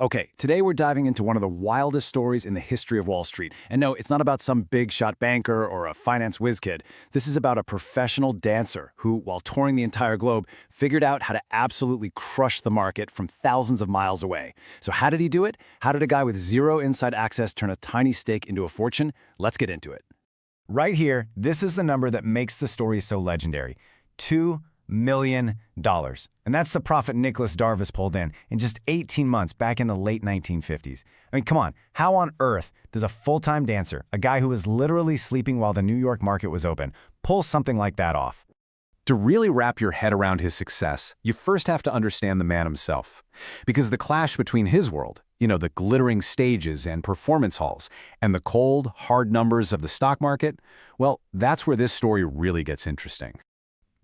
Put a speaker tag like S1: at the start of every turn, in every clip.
S1: Okay, today we're diving into one of the wildest stories in the history of Wall Street. And no, it's not about some big-shot banker or a finance whiz kid. This is about a professional dancer who, while touring the entire globe, figured out how to absolutely crush the market from thousands of miles away. So how did he do it? How did a guy with zero inside access turn a tiny stake into a fortune? Let's get into it.
S2: Right here, this is the number that makes the story so legendary. $2 million. And that's the profit Nicolas Darvas pulled in just 18 months back in the late 1950s. I mean, come on, how on earth does a full-time dancer, a guy who was literally sleeping while the New York market was open, pull something like that off?
S3: To really wrap your head around his success, you first have to understand the man himself. Because the clash between his world, the glittering stages and performance halls, and the cold, hard numbers of the stock market, well, that's where this story really gets interesting.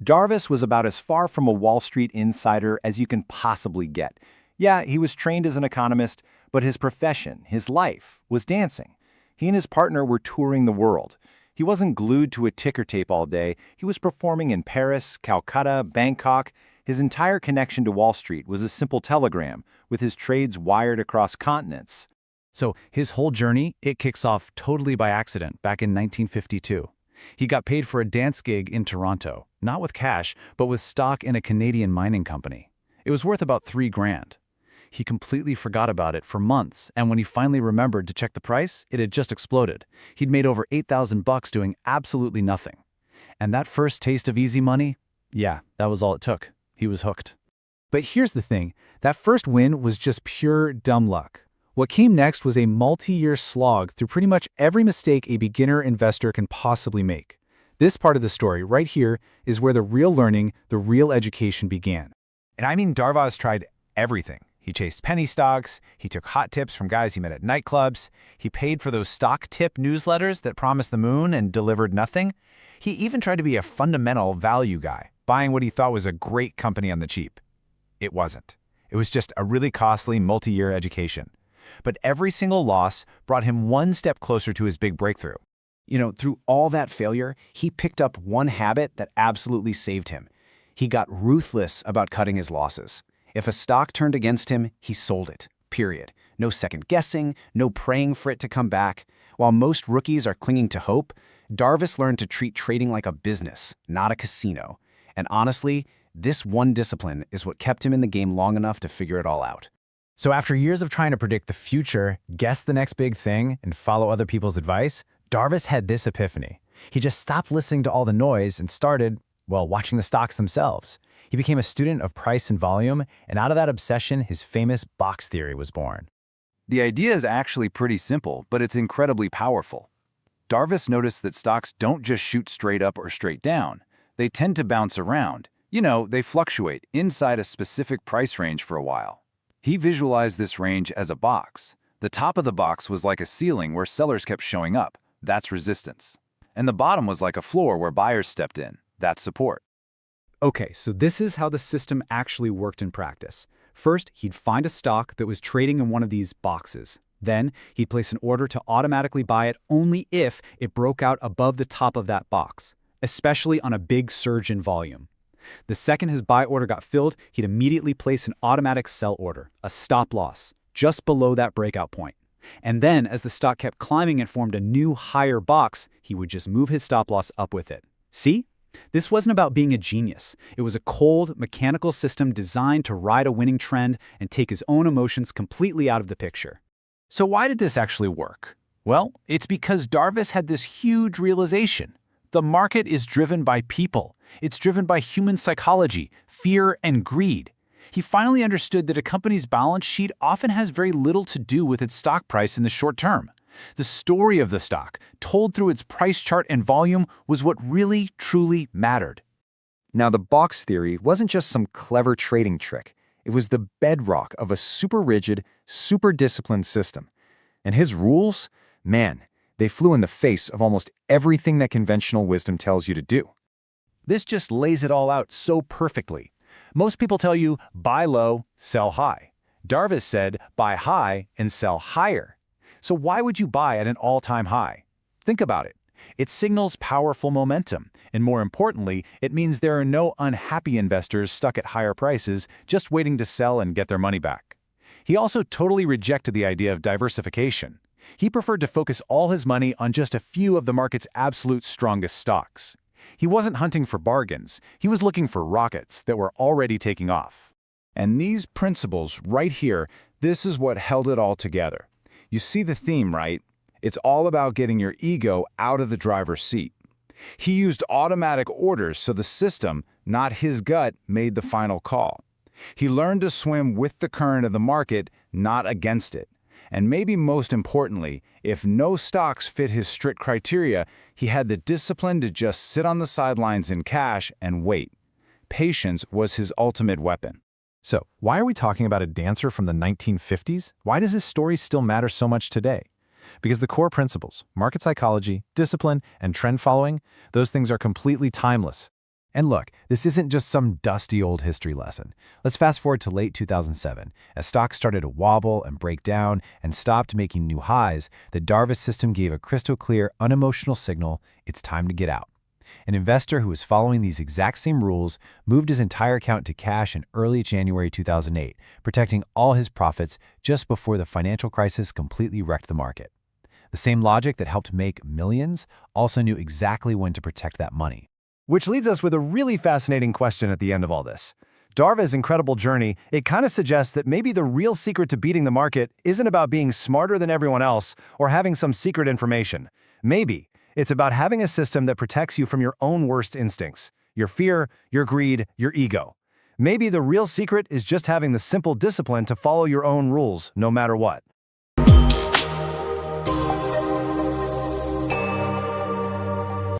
S4: Darvas was about as far from a Wall Street insider as you can possibly get. Yeah, he was trained as an economist, but his profession, his life, was dancing. He and his partner were touring the world. He wasn't glued to a ticker tape all day. He was performing in Paris, Calcutta, Bangkok. His entire connection to Wall Street was a simple telegram, with his trades wired across continents.
S1: So his whole journey, it kicks off totally by accident back in 1952. He got paid for a dance gig in Toronto, not with cash, but with stock in a Canadian mining company. It was worth about $3 grand. He completely forgot about it for months, and when he finally remembered to check the price, it had just exploded. He'd made over $8,000 doing absolutely nothing. And that first taste of easy money? Yeah, that was all it took. He was hooked. But here's the thing, that first win was just pure dumb luck. What came next was a multi-year slog through pretty much every mistake a beginner investor can possibly make. This part of the story right here is where the real learning, the real education began.
S2: And I mean, Darvas tried everything. He chased penny stocks, he took hot tips from guys he met at nightclubs, he paid for those stock tip newsletters that promised the moon and delivered nothing. He even tried to be a fundamental value guy, buying what he thought was a great company on the cheap. It wasn't. It was just a really costly multi-year education. But every single loss brought him one step closer to his big breakthrough.
S4: Through all that failure, he picked up one habit that absolutely saved him. He got ruthless about cutting his losses. If a stock turned against him, he sold it, period. No second guessing, no praying for it to come back. While most rookies are clinging to hope, Darvas learned to treat trading like a business, not a casino. And honestly, this one discipline is what kept him in the game long enough to figure it all out.
S2: So after years of trying to predict the future, guess the next big thing, and follow other people's advice, Darvas had this epiphany. He just stopped listening to all the noise and started, watching the stocks themselves. He became a student of price and volume, and out of that obsession, his famous box theory was born.
S3: The idea is actually pretty simple, but it's incredibly powerful. Darvas noticed that stocks don't just shoot straight up or straight down. They tend to bounce around. They fluctuate inside a specific price range for a while. He visualized this range as a box. The top of the box was like a ceiling where sellers kept showing up. That's resistance. And the bottom was like a floor where buyers stepped in. That's support.
S1: Okay, so this is how the system actually worked in practice. First, he'd find a stock that was trading in one of these boxes. Then, he'd place an order to automatically buy it only if it broke out above the top of that box, especially on a big surge in volume. The second his buy order got filled, he'd immediately place an automatic sell order, a stop loss, just below that breakout point. And then, as the stock kept climbing and formed a new higher box, he would just move his stop loss up with it. See? This wasn't about being a genius. It was a cold, mechanical system designed to ride a winning trend and take his own emotions completely out of the picture.
S2: So why did this actually work? Well, it's because Darvas had this huge realization. The market is driven by people. It's driven by human psychology, fear, and greed. He finally understood that a company's balance sheet often has very little to do with its stock price in the short term. The story of the stock, told through its price chart and volume, was what really, truly mattered.
S4: Now, the box theory wasn't just some clever trading trick. It was the bedrock of a super rigid, super disciplined system. And his rules, man, they flew in the face of almost everything that conventional wisdom tells you to do.
S2: This just lays it all out so perfectly. Most people tell you, buy low, sell high. Darvas said, buy high and sell higher. So why would you buy at an all-time high? Think about it. It signals powerful momentum, and more importantly, it means there are no unhappy investors stuck at higher prices just waiting to sell and get their money back.
S1: He also totally rejected the idea of diversification. He preferred to focus all his money on just a few of the market's absolute strongest stocks. He wasn't hunting for bargains, he was looking for rockets that were already taking off.
S3: And these principles right here, this is what held it all together. You see the theme, right? It's all about getting your ego out of the driver's seat. He used automatic orders so the system, not his gut, made the final call. He learned to swim with the current of the market, not against it. And maybe most importantly, if no stocks fit his strict criteria, he had the discipline to just sit on the sidelines in cash and wait. Patience was his ultimate weapon.
S2: So, why are we talking about a dancer from the 1950s? Why does his story still matter so much today? Because the core principles, market psychology, discipline, and trend following, those things are completely timeless. And look, this isn't just some dusty old history lesson. Let's fast forward to late 2007. As stocks started to wobble and break down and stopped making new highs, the Darvas system gave a crystal clear, unemotional signal: it's time to get out. An investor who was following these exact same rules moved his entire account to cash in early January 2008, protecting all his profits just before the financial crisis completely wrecked the market. The same logic that helped make millions also knew exactly when to protect that money.
S5: Which leads us with a really fascinating question at the end of all this. Darvas' incredible journey, it kind of suggests that maybe the real secret to beating the market isn't about being smarter than everyone else or having some secret information. Maybe it's about having a system that protects you from your own worst instincts, your fear, your greed, your ego. Maybe the real secret is just having the simple discipline to follow your own rules, no matter what.